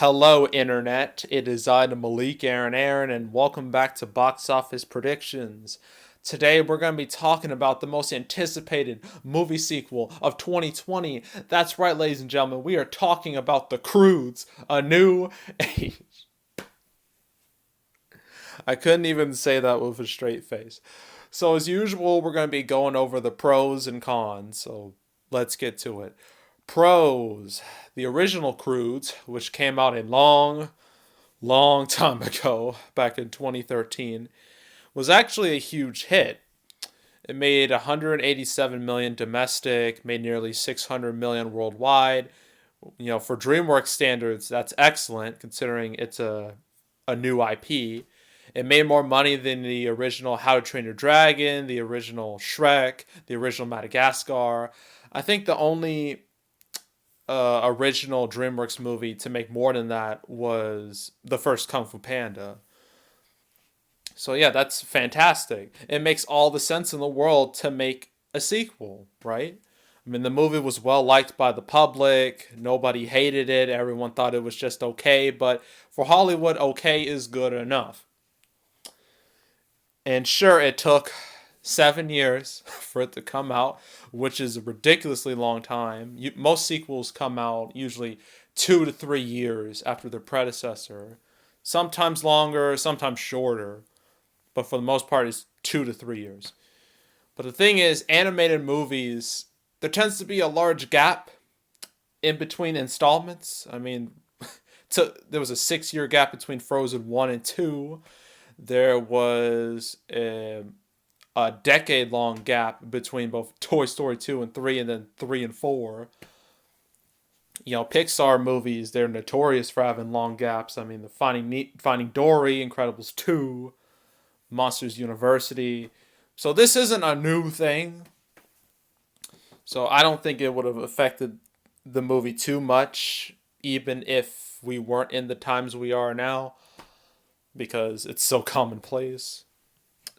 Hello, Internet. It is I, the Malik Aaron, and welcome back to Box Office Predictions. Today, we're going to be talking about the most anticipated movie sequel of 2020. That's right, ladies and gentlemen, we are talking about The Croods, A New Age. I couldn't even say that with a straight face. So, as usual, we're going to be going over the pros and cons. So, let's get to it. Pros. The original Croods, which came out a long time ago, back in 2013, was actually a huge hit. It made 187 million domestic, made nearly 600 million worldwide. For DreamWorks standards, that's excellent considering it's a new IP. It made more money than the original How to Train Your Dragon, the original Shrek, the original Madagascar. I think the only original DreamWorks movie to make more than that was the first Kung Fu Panda. So yeah, that's fantastic. It makes all the sense in the world to make a sequel, right? I mean, the movie was well liked by the public. Nobody hated it. Everyone thought it was just okay. But for Hollywood, okay is good enough. And sure, it took 7 years for it to come out, which is a ridiculously long time. Most sequels come out usually 2 to 3 years after their predecessor. Sometimes longer, sometimes shorter. But for the most part, it's 2 to 3 years. But the thing is, animated movies, there tends to be a large gap in between installments. I mean, there was a 6 year gap between Frozen 1 and 2. There was a decade long gap between both Toy Story 2 and 3, and then 3 and 4. Pixar movies, they're notorious for having long gaps. I mean, the Finding Dory, Incredibles 2, Monsters University. So this isn't a new thing. So I don't think it would have affected the movie too much, even if we weren't in the times we are now, because it's so commonplace.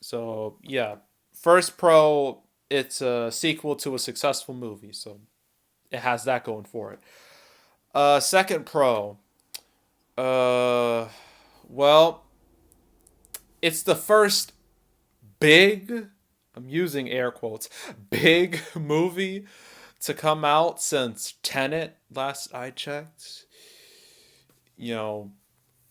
So yeah, first pro, it's a sequel to a successful movie, so it has that going for it. Second pro, uh, well, it's the first big, I'm using air quotes, big movie to come out since Tenet last I checked. You know,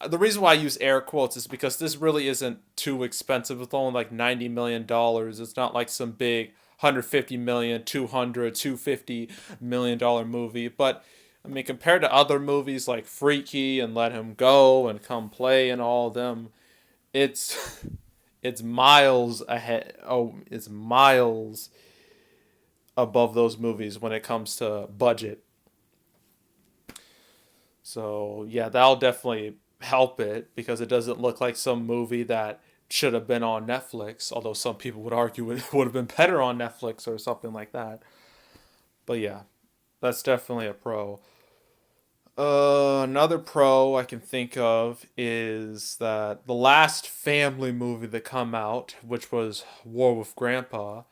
the reason why I use air quotes is because this really isn't too expensive. It's only like $90 million. It's not like some big 150 million, 200, 250 million dollar movie. But I mean, compared to other movies like Freaky and Let Him Go and Come Play and all of them, it's it's miles ahead. Oh, it's miles above those movies when it comes to budget. So yeah, that'll definitely help it because it doesn't look like some movie that should have been on Netflix. Although some people would argue it would have been better on Netflix or something like that. But yeah, that's definitely a pro. Another pro I can think of is that the last family movie that come out, which was War with Grandpa,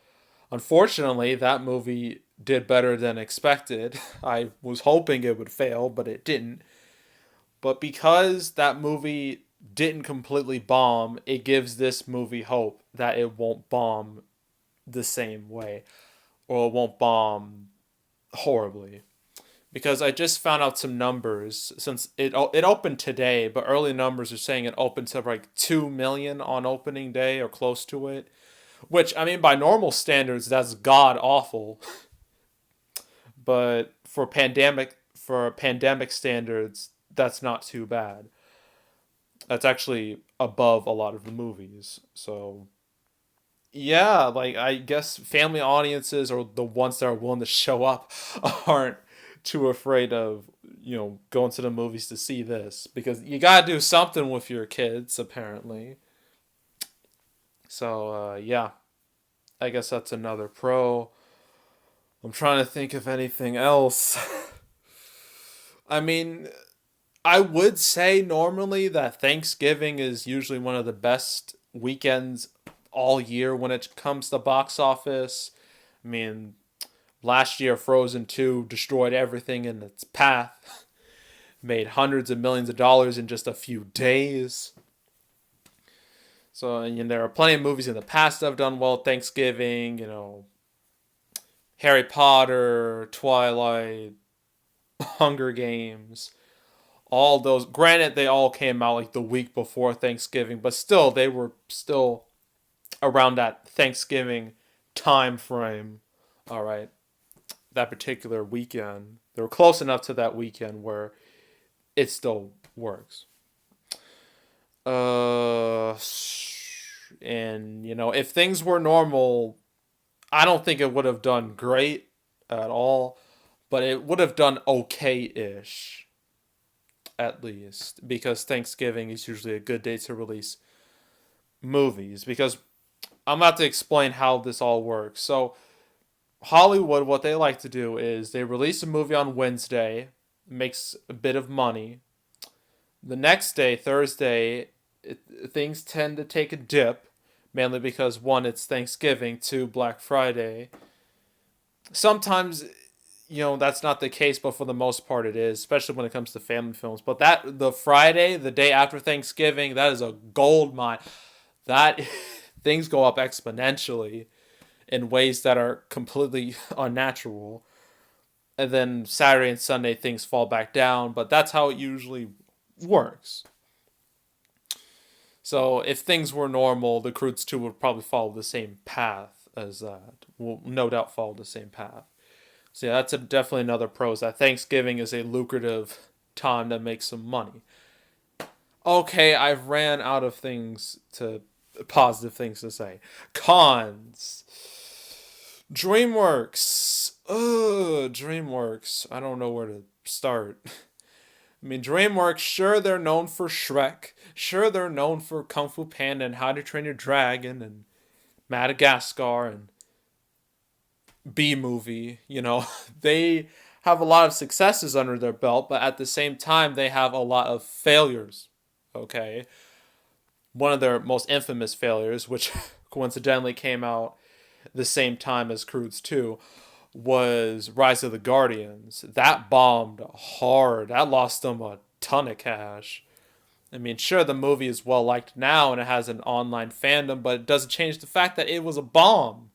unfortunately that movie did better than expected. I was hoping it would fail, but it didn't. But because that movie didn't completely bomb, it gives this movie hope that it won't bomb the same way or it won't bomb horribly. Because I just found out some numbers since it opened today, but early numbers are saying it opened to like 2 million on opening day or close to it, which I mean by normal standards that's god awful, but for pandemic standards that's not too bad. That's actually above a lot of the movies. So yeah, like I guess family audiences or the ones that are willing to show up aren't too afraid of going to the movies to see this because you gotta do something with your kids apparently. So yeah, I guess that's another pro. I'm trying to think of anything else. I mean, I would say normally that Thanksgiving is usually one of the best weekends all year when it comes to box office. I mean, last year Frozen 2 destroyed everything in its path. made hundreds of millions of dollars in just a few days. So, and there are plenty of movies in the past that have done well. Thanksgiving, Harry Potter, Twilight, Hunger Games, all those. Granted, they all came out like the week before Thanksgiving, but still, they were still around that Thanksgiving time frame. All right, that particular weekend, they were close enough to that weekend where it still works. And if things were normal, I don't think it would have done great at all, but it would have done okay-ish, at least, because Thanksgiving is usually a good day to release movies. Because I'm about to explain how this all works. So Hollywood, what they like to do is they release a movie on Wednesday, makes a bit of money. The next day, Thursday, things tend to take a dip, mainly because one, it's Thanksgiving, two, Black Friday. Sometimes, that's not the case, but for the most part, it is, especially when it comes to family films. But the Friday, the day after Thanksgiving, that is a gold mine. That things go up exponentially in ways that are completely unnatural. And then Saturday and Sunday, things fall back down, but that's how it usually works. So if things were normal, the Croods 2 would probably follow the same path as that. Will no doubt follow the same path. So yeah, that's definitely another pro, is that Thanksgiving is a lucrative time to make some money. Okay, I've ran out of positive things to say. Cons. DreamWorks. DreamWorks. I don't know where to start. I mean, DreamWorks, sure, they're known for Shrek. Sure, they're known for Kung Fu Panda and How to Train Your Dragon and Madagascar and B-movie. They have a lot of successes under their belt, but at the same time, they have a lot of failures. Okay? One of their most infamous failures, which coincidentally came out the same time as Croods 2, was Rise of the Guardians. That bombed hard. That lost them a ton of cash. I mean, sure, the movie is well liked now and it has an online fandom, but it doesn't change the fact that it was a bomb.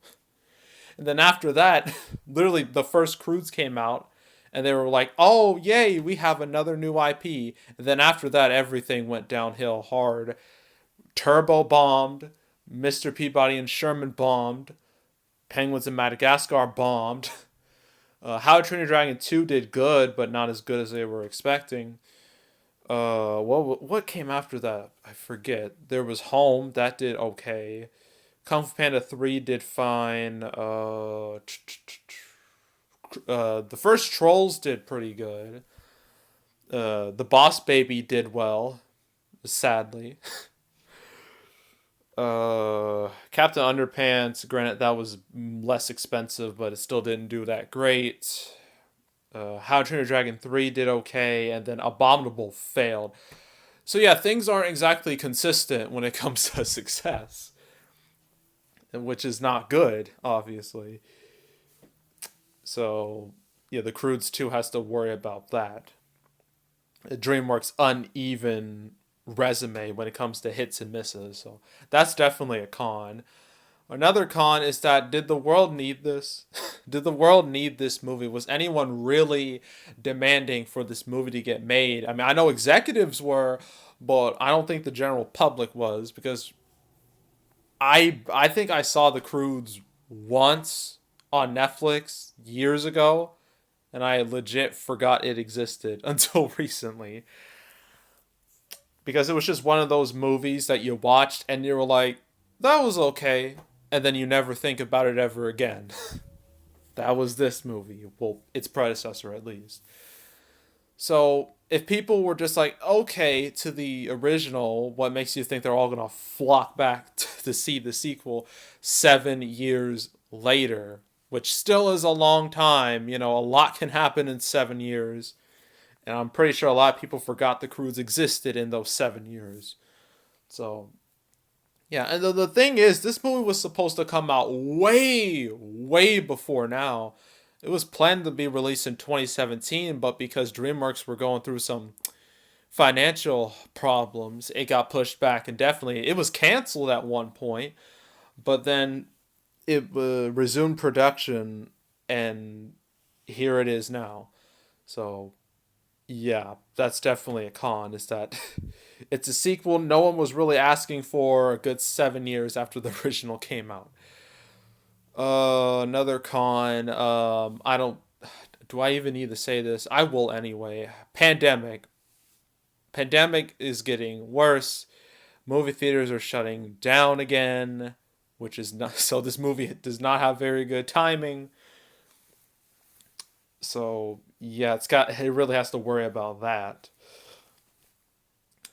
And then after that, literally the first Croods came out and they were like, oh, yay, we have another new IP. And then after that, everything went downhill hard. Turbo bombed. Mr. Peabody and Sherman bombed. Penguins in Madagascar bombed. How to Train Your Dragon 2 did good, but not as good as they were expecting. What came after that? I forget. There was Home. That did okay. Kung Fu Panda 3 did fine. The first Trolls did pretty good. The Boss Baby did well, sadly. Captain Underpants, granted that was less expensive, but it still didn't do that great. How to Train Your Dragon 3 did okay, and then Abominable failed. So yeah, things aren't exactly consistent when it comes to success, which is not good, obviously. So yeah, the Croods 2 has to worry about that. DreamWorks' uneven resume when it comes to hits and misses. So that's definitely a con. Another con is that did the world need this? Did the world need this movie? Was anyone really demanding for this movie to get made? I mean, I know executives were, but I don't think the general public was, because I think I saw the Croods once on Netflix years ago, and I legit forgot it existed until recently. Because it was just one of those movies that you watched and you were like, that was okay. And then you never think about it ever again. That was this movie. Well, its predecessor at least. So if people were just like, okay, to the original, what makes you think they're all going to flock back to see the sequel 7 years later? Which still is a long time. A lot can happen in 7 years. And I'm pretty sure a lot of people forgot the Croods existed in those 7 years. So, yeah. And the thing is, this movie was supposed to come out way, way before now. It was planned to be released in 2017, but because DreamWorks were going through some financial problems, it got pushed back indefinitely. It was canceled at one point, but then it resumed production, and here it is now. So yeah, that's definitely a con. Is that it's a sequel no one was really asking for a good 7 years after the original came out. Another con. I don't. Do I even need to say this? I will anyway. Pandemic. Pandemic is getting worse. Movie theaters are shutting down again, which is not. So this movie does not have very good timing. So yeah, it really has to worry about that.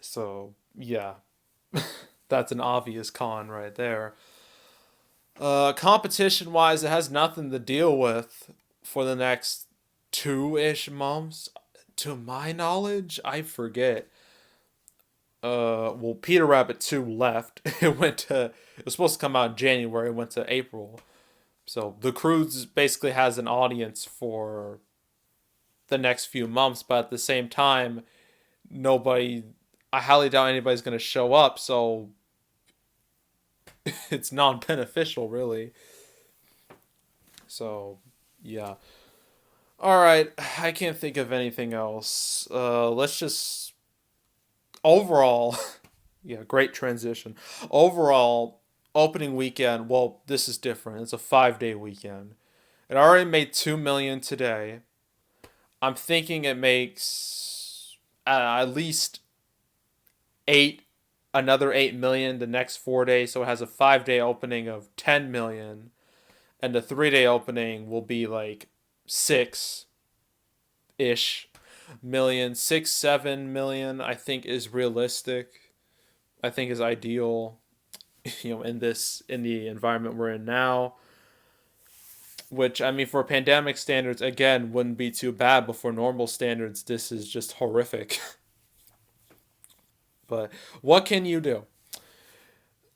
So yeah, that's an obvious con right there. Competition wise, it has nothing to deal with for the next 2-ish months. To my knowledge, I forget. Well, Peter Rabbit 2 left. It was supposed to come out in January. It went to April. So the Croods basically has an audience for the next few months, but at the same time, nobody. I highly doubt anybody's going to show up. So it's non-beneficial, really. So yeah. All right, I can't think of anything else. Let's just overall, yeah, great transition. Overall, opening weekend. Well, this is different. It's a 5-day weekend. It already made 2 million today. I'm thinking it makes at least eight, another 8 million the next 4 days. So it has a 5-day opening of 10 million, and the 3-day opening will be like 6-ish million, 6-7 million. I think is realistic. I think is ideal. In the environment we're in now, which I mean for pandemic standards again wouldn't be too bad, but for normal standards this is just horrific. But what can you do?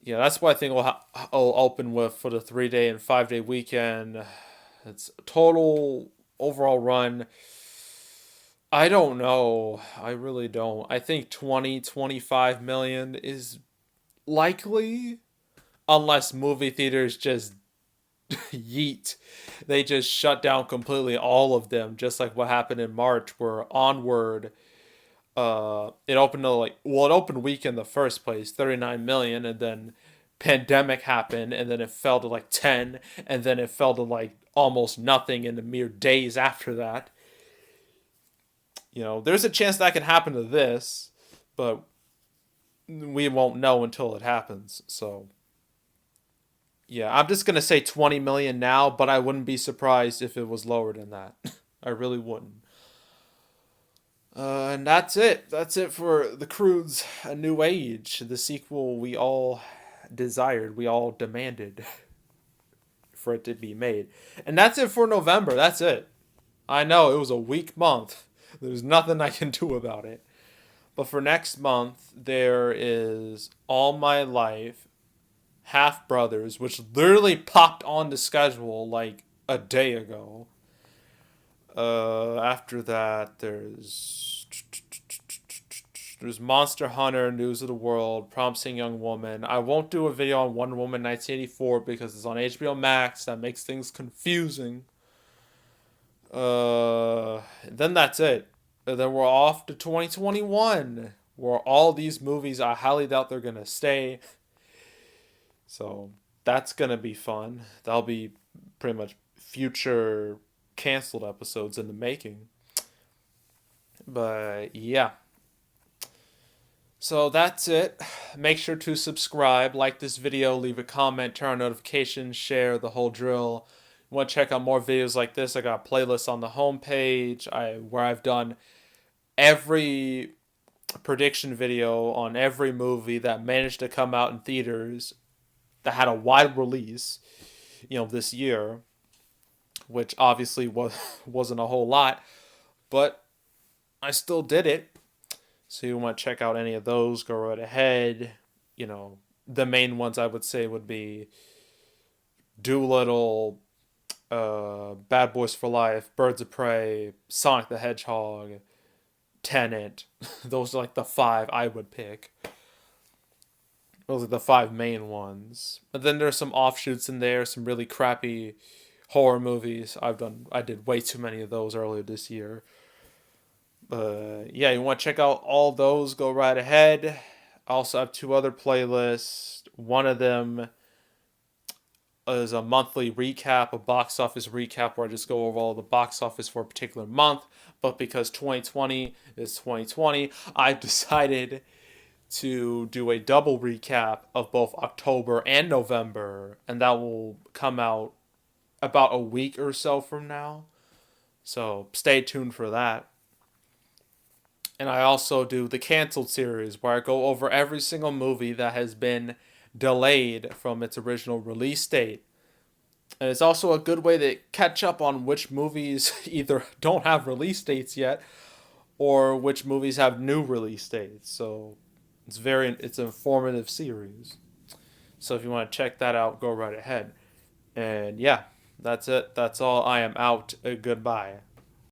Yeah, that's what I think I'll open with for the 3-day and 5-day weekend. It's total overall run. I don't know. I really don't. I think 20-25 million is likely, unless movie theaters just yeet. They just shut down completely all of them, just like what happened in March, where Onward, it opened to it opened week in the first place, 39 million, and then pandemic happened, and then it fell to like 10, and then it fell to like almost nothing in the mere days after that. There's a chance that can happen to this, but we won't know until it happens. So yeah, I'm just gonna say 20 million now, but I wouldn't be surprised if it was lower than that. I really wouldn't. And that's it. That's it for the Croods: A New Age, the sequel we all desired, we all demanded for it to be made. And that's it for November. That's it. I know it was a weak month. There's nothing I can do about it. But for next month, there is All My Life, Half Brothers, which literally popped on the schedule like a day ago. After that, there's Monster Hunter, News of the World, Promising Young Woman. I won't do a video on Wonder Woman 1984 because it's on HBO Max. That makes things confusing. Then that's it. And then we're off to 2021, where all these movies, I highly doubt they're gonna stay. So that's gonna be fun. That'll be pretty much future canceled episodes in the making. But yeah. So that's it. Make sure to subscribe, like this video, leave a comment, turn on notifications, share the whole drill. You want to check out more videos like this? I got playlists on the homepage where I've done every prediction video on every movie that managed to come out in theaters that had a wide release, this year, which obviously wasn't a whole lot, but I still did it. So you want to check out any of those, go right ahead. The main ones I would say would be Doolittle, Bad Boys for Life, Birds of Prey, Sonic the Hedgehog, Tenet. Those are like the five I would pick. Those are the five main ones. And then there's some offshoots in there, some really crappy horror movies. I did way too many of those earlier this year. Yeah, you want to check out all those, go right ahead. I also have two other playlists. One of them is a monthly recap, a box office recap, where I just go over all the box office for a particular month. But because 2020 is 2020, I've decided to do a double recap of both October and November, and that will come out about a week or so from now. So stay tuned for that. And I also do the canceled series where I go over every single movie that has been delayed from its original release date. And it's also a good way to catch up on which movies either don't have release dates yet or which movies have new release dates. So it's an informative series. So if you want to check that out, go right ahead. And yeah, that's it. That's all. I am out. Goodbye.